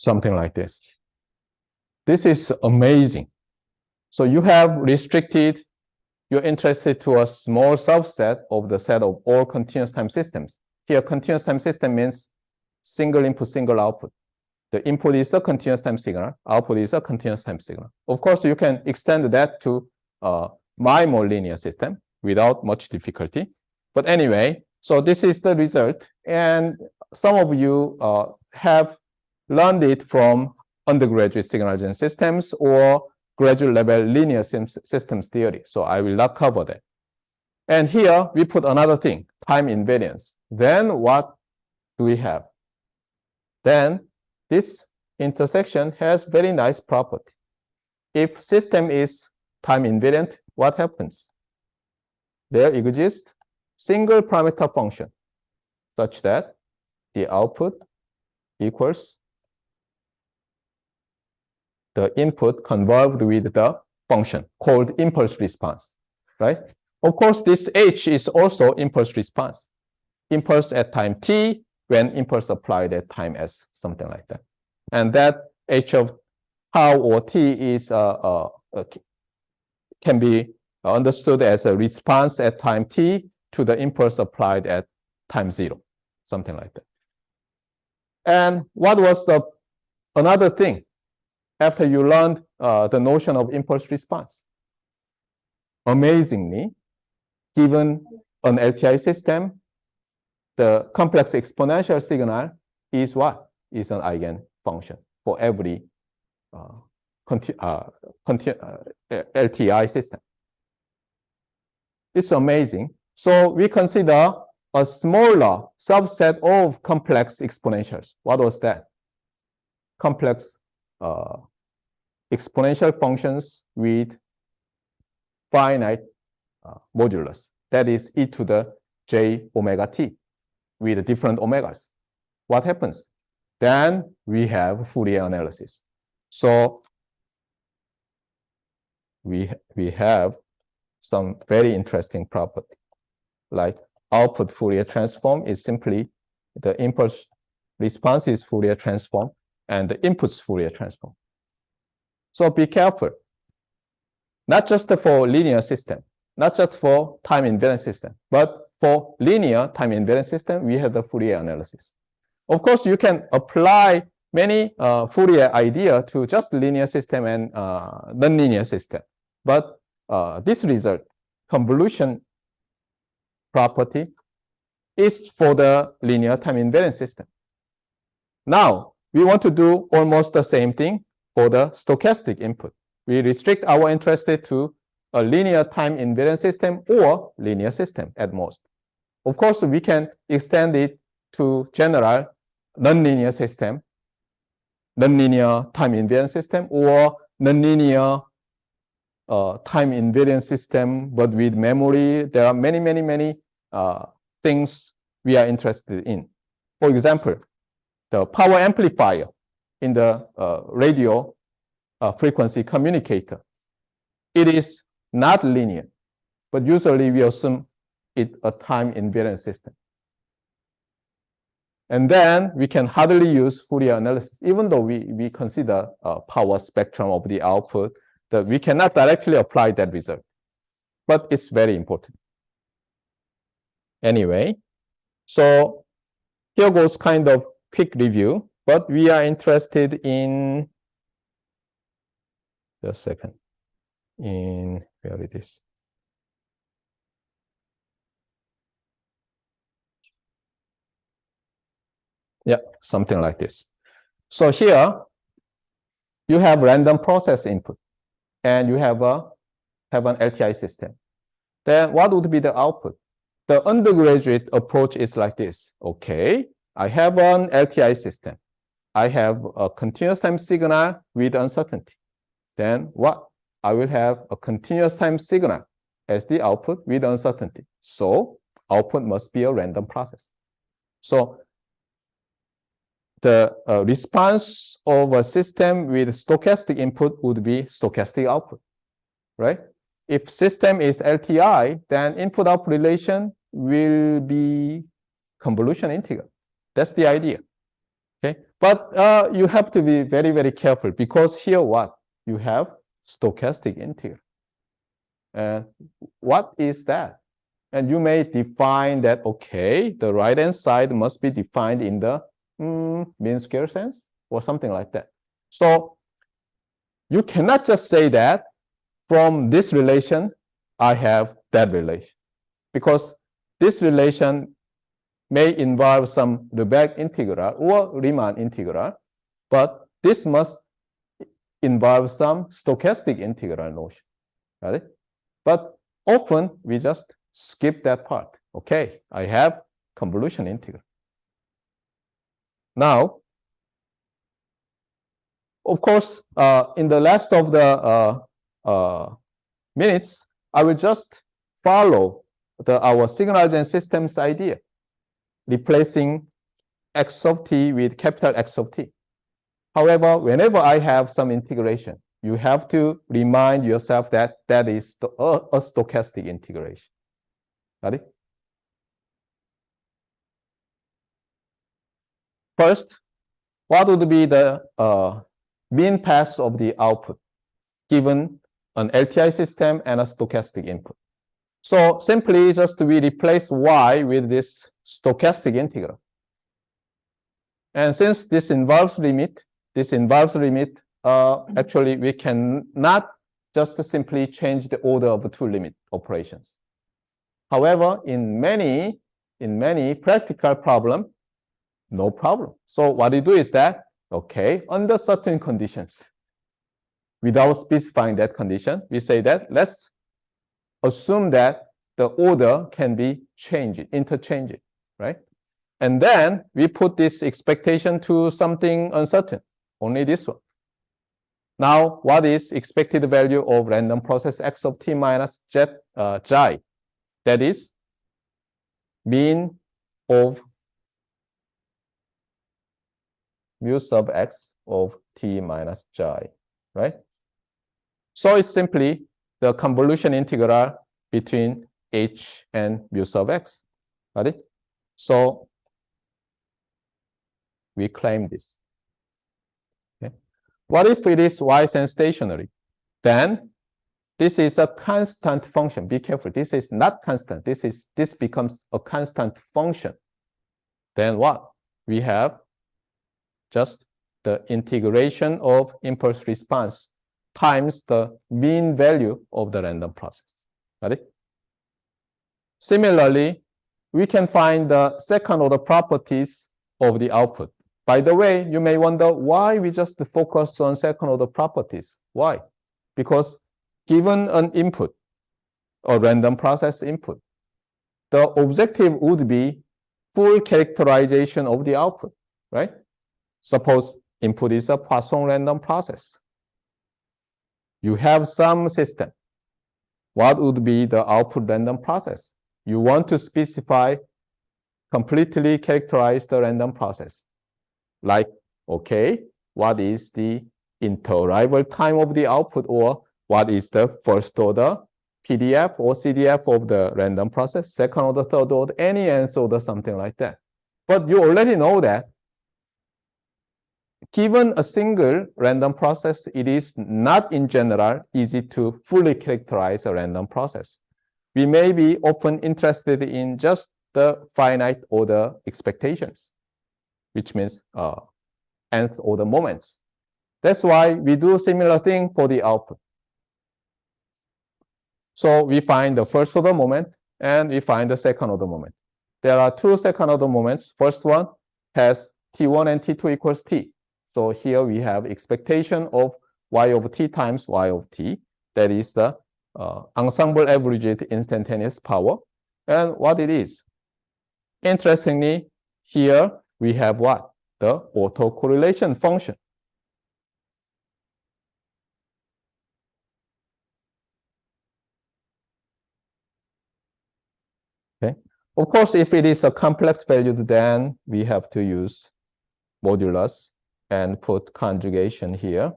something like this. This is amazing. So you have restricted you're interested to a small subset of the set of all continuous time systems. Here, continuous time system means single input, single output. The input is a continuous time signal, output is a continuous time signal. Of course, you can extend that to my more linear system without much difficulty. But anyway, so this is the result. And some of you have learned it from undergraduate signal gen systems or graduate level linear systems theory. So I will not cover that. And here we put another thing, time invariance. Then what do we have? Then this intersection has very nice property. If system is time invariant, what happens? There exists single parameter function such that the output equals the input convolved with the function called impulse response, right? Of course, this H is also impulse response. Impulse at time t when impulse applied at time s, something like that. And that H of tau or t is can be understood as a response at time t to the impulse applied at time 0, something like that. And what was the another thing after you learned the notion of impulse response? Amazingly, given an LTI system, the complex exponential signal is what? Is an eigenfunction for every LTI system. It's amazing. So we consider a smaller subset of complex exponentials. What was that? Complex exponential functions with finite modulus. That is e to the j omega t with different omegas. What happens? Then we have Fourier analysis. So we have some very interesting property, like output Fourier transform is simply the impulse response is Fourier transform and the input's Fourier transform. So be careful, not just for linear system, not just for time invariant system, but for linear time invariant system, we have the Fourier analysis. Of course, you can apply many Fourier idea to just linear system and nonlinear system. But this result, convolution property, is for the linear time invariant system. Now, we want to do almost the same thing for the stochastic input. We restrict our interest to a linear time invariant system or linear system at most. Of course, we can extend it to general nonlinear system, nonlinear time invariant system, or nonlinear time invariant system, but with memory. There are many things we are interested in. For example, the power amplifier in the radio frequency communicator. It is not linear, but usually we assume it a time invariant system. And then we can hardly use Fourier analysis, even though we consider power spectrum of the output, that we cannot directly apply that result. But it's very important. Anyway, so here goes kind of quick review, but we are interested in, just a second, in where it is. Yeah, something like this. So here you have random process input and you have an LTI system. Then what would be the output? The undergraduate approach is like this. Okay, I have an LTI system. I have a continuous time signal with uncertainty. Then what? I will have a continuous time signal as the output with uncertainty. So output must be a random process. So the response of a system with stochastic input would be stochastic output, right? If system is LTI, then input-output relation will be convolution integral. That's the idea, okay? But you have to be very careful, because here what? You have stochastic integral. And what is that? And you may define that, okay, the right-hand side must be defined in the mean square sense or something like that. So you cannot just say that from this relation, I have that relation, because this relation may involve some Lebesgue integral or Riemann integral, but this must involve some stochastic integral notion. Got it? But often we just skip that part. Okay, I have convolution integral. Now, of course, in the last of the minutes, I will just follow our signal-gen systems idea, replacing x of t with capital X of t. However, whenever I have some integration, you have to remind yourself that that is a stochastic integration. Got it? First, what would be the mean path of the output given an LTI system and a stochastic input? So simply just we replace y with this stochastic integral. And since this involves limit, actually we cannot just simply change the order of the two limit operations. However, in many practical problems, no problem. So what we do is that, okay, under certain conditions, without specifying that condition, we say that let's assume that the order can be changed, interchanged, right? And then we put this expectation to something uncertain, only this one. Now, what is expected value of random process x of t minus xi? That is mean of mu sub x of t minus xi, right? So it's simply the convolution integral between h and mu sub x. Got it? So we claim this. Okay. What if it is y-sense stationary? Then this is a constant function. Be careful. This is not constant. This becomes a constant function. Then what? We have just the integration of impulse response times the mean value of the random process. Got it? Similarly, we can find the second order properties of the output. By the way, you may wonder why we just focus on second order properties. Why? Because given an input, a random process input, the objective would be full characterization of the output, right? Suppose input is a Poisson random process. You have some system. What would be the output random process? You want to specify completely characterize the random process. Like, okay, what is the interarrival time of the output, or what is the first order PDF or CDF of the random process, second order, third order, any nth order, something like that. But you already know that given a single random process, it is not in general easy to fully characterize a random process. We may be often interested in just the finite order expectations, which means nth order moments. That's why we do similar thing for the output. So we find the first order moment and we find the second order moment. There are two second order moments. First one has T1 and T2 equals T. So here we have expectation of y of t times y of t. That is the ensemble averaged instantaneous power. And what it is. Interestingly, here we have what? The autocorrelation function. Okay. Of course, if it is a complex value, then we have to use modulus and put conjugation here.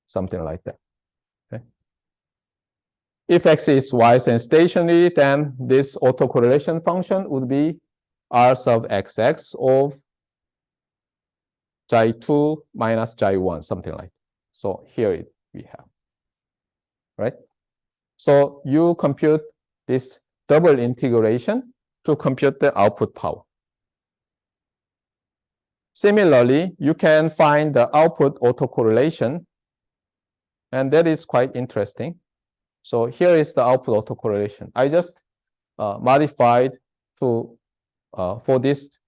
Something like that. Okay. If x is y-sense stationary, then this autocorrelation function would be r sub xx of xi2 minus xi1, something like that. So here we have. right? So you compute this double integration to compute the output power. Similarly, you can find the output autocorrelation, and that is quite interesting. So here is the output autocorrelation. I just modified to for this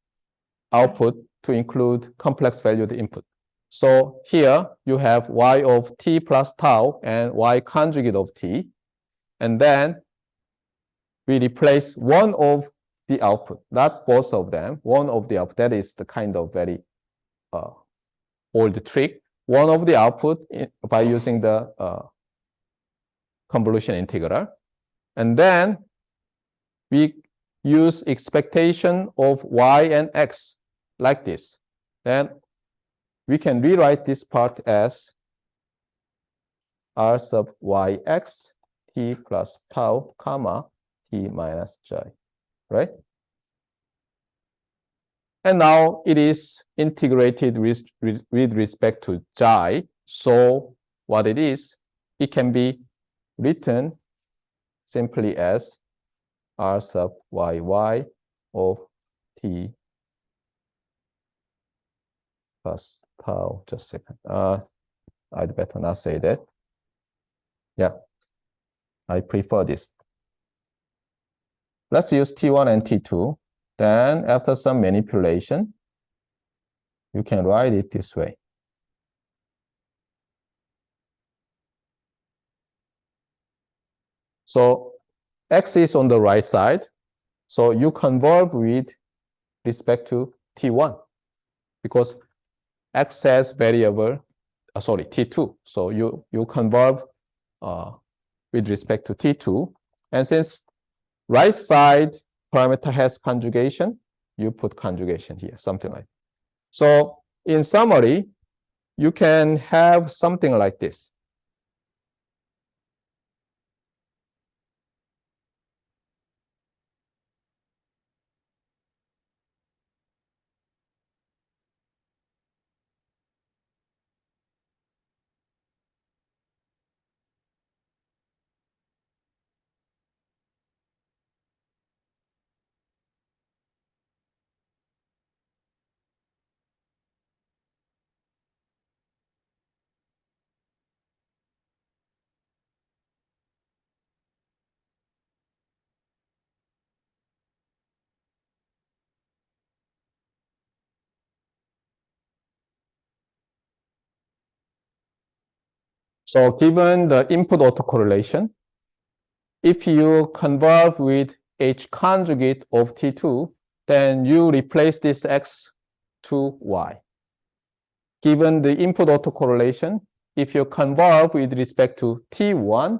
output to include complex valued input. So here you have y of t plus tau and y conjugate of t. And then we replace one of the output, not both of them, one of the output. That is the kind of very old trick. One of the output by using the convolution integral. And then we use expectation of y and x like this. Then we can rewrite this part as r sub yx t plus tau comma t minus j, right? And now it is integrated with respect to j. So what it is, it can be written simply as r sub yy of t plus tau. Just a second. I'd better not say that. Yeah, I prefer this. Let's use T1 and T2. Then after some manipulation, you can write it this way. So x is on the right side. So you convolve with respect to T1 because x has variable, T2. So you convolve with respect to T2. And since right side parameter has conjugation, you put conjugation here, something like that. So in summary, you can have something like this. So given the input autocorrelation, if you convolve with H conjugate of T2, then you replace this X to Y. Given the input autocorrelation, if you convolve with respect to T1,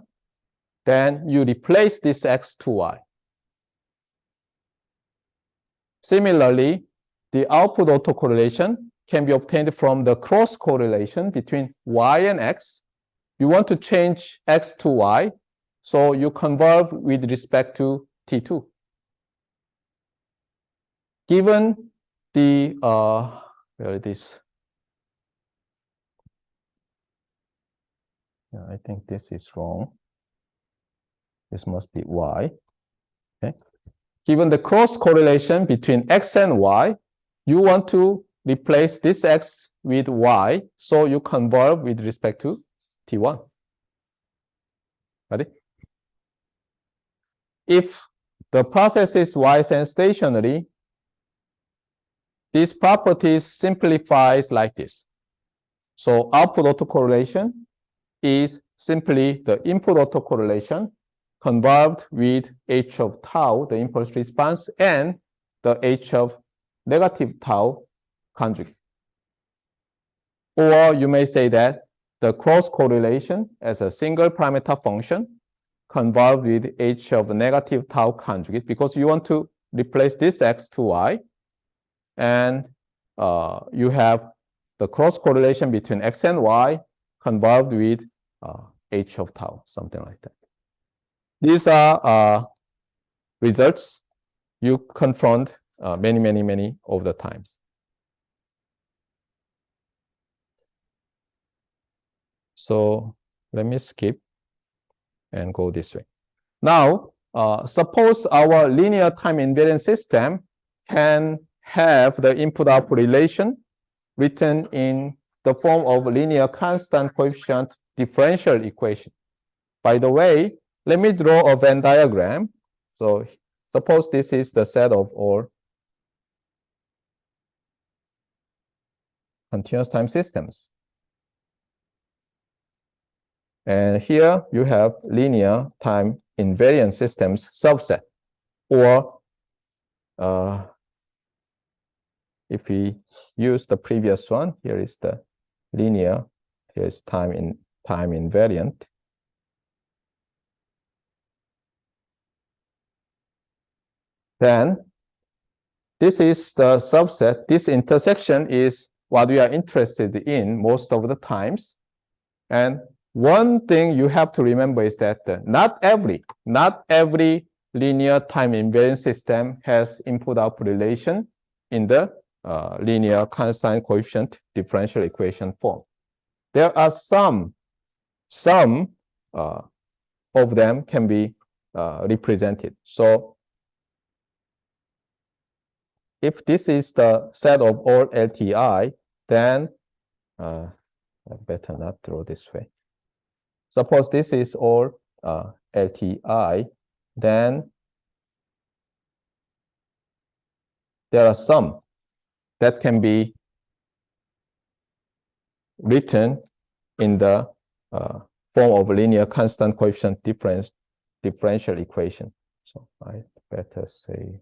then you replace this X to Y. Similarly, the output autocorrelation can be obtained from the cross correlation between Y and X. You want to change X to Y, so you convolve with respect to T2. Given the, where it is? Yeah, I think this is wrong. This must be Y. Okay. Given the cross correlation between X and Y, you want to replace this X with Y, so you convolve with respect to T1. Ready? If the process is Y and stationary, these properties simplifies like this. So output autocorrelation is simply the input autocorrelation convolved with h of tau, the impulse response, and the h of negative tau conjugate. Or you may say that the cross correlation as a single parameter function convolved with h of negative tau conjugate, because you want to replace this x to y, and you have the cross correlation between x and y convolved with h of tau, something like that. These are results you confront many of the times. So let me skip. and go this way. Now, suppose our linear time invariant system can have the input-output relation written in the form of linear constant coefficient differential equation. By the way, let me draw a Venn diagram. So suppose this is the set of all continuous time systems. And here you have linear time invariant systems subset, or if we use the previous one, here is the linear, here is time invariant. Then this is the subset. This intersection is what we are interested in most of the times. And one thing you have to remember is that not every linear time invariant system has input-output relation in the linear constant coefficient differential equation form. There are some of them can be represented. So if this is the set of all LTI, then I better not draw this way. Suppose this is all LTI, then there are some that can be written in the form of linear constant coefficient differential equation. So I better say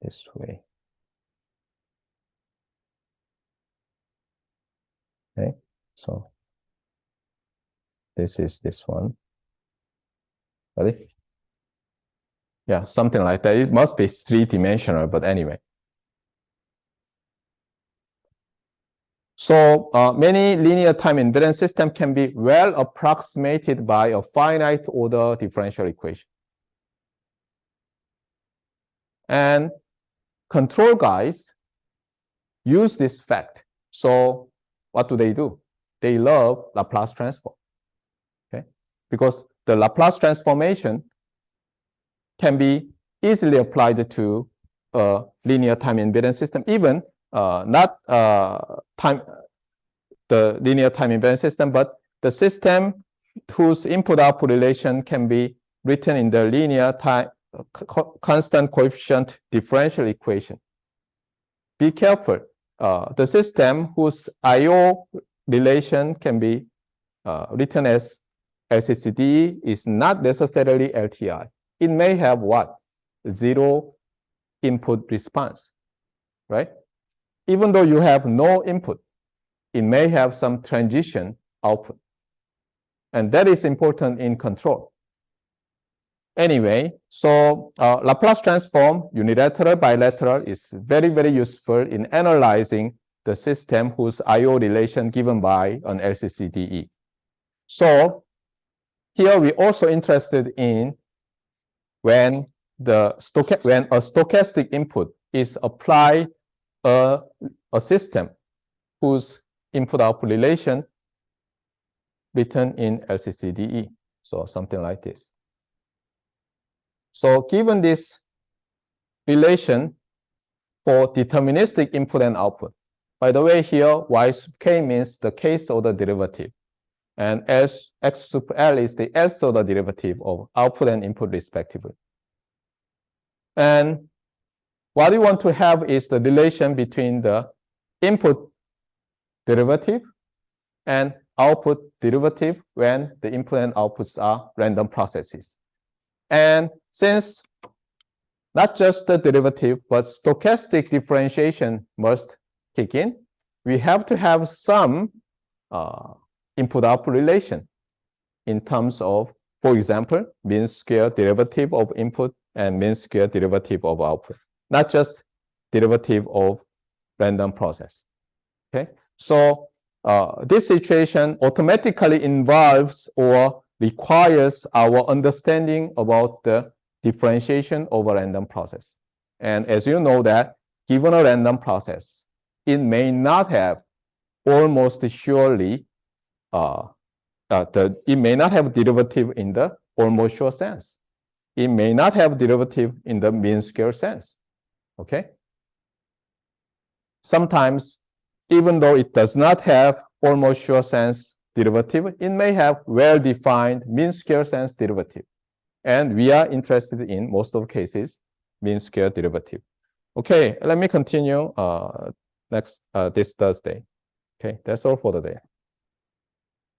this way. Okay, so this is this one. Ready? Yeah, something like that. It must be three-dimensional, but anyway. So many linear time invariant systems can be well approximated by a finite order differential equation. And control guys use this fact. So what do? They love Laplace transform. Okay? Because the Laplace transformation can be easily applied to a linear time invariant system, even not the linear time invariant system, but the system whose input-output relation can be written in the linear time constant coefficient differential equation. Be careful. The system whose I/O relation can be written as LCCDE is not necessarily LTI. It may have what? Zero input response, right? Even though you have no input, it may have some transition output. And that is important in control. Anyway, so Laplace transform, unilateral, bilateral, is very, very useful in analyzing the system whose I/O relation given by an LCCDE. So here we're also interested in when a stochastic input is applied a system whose input-output relation written in LCCDE. So something like this. So given this relation for deterministic input and output, by the way, here y sub k means the kth order derivative, and x sub l is the nth order derivative of output and input respectively. And what we want to have is the relation between the input derivative and output derivative when the input and outputs are random processes. And since not just the derivative, but stochastic differentiation must kick in, we have to have some input-output relation in terms of, for example, mean square derivative of input and mean square derivative of output, not just derivative of random process. Okay, so this situation automatically involves or requires our understanding about the differentiation of a random process. And as you know that, given a random process, it may not have almost surely it may not have derivative in the almost sure sense. It may not have derivative in the mean square sense. Okay. Sometimes, even though it does not have almost sure sense derivative, it may have well-defined mean square sense derivative. And we are interested in most of cases mean square derivative. Okay, let me continue this Thursday. Okay, that's all for the day.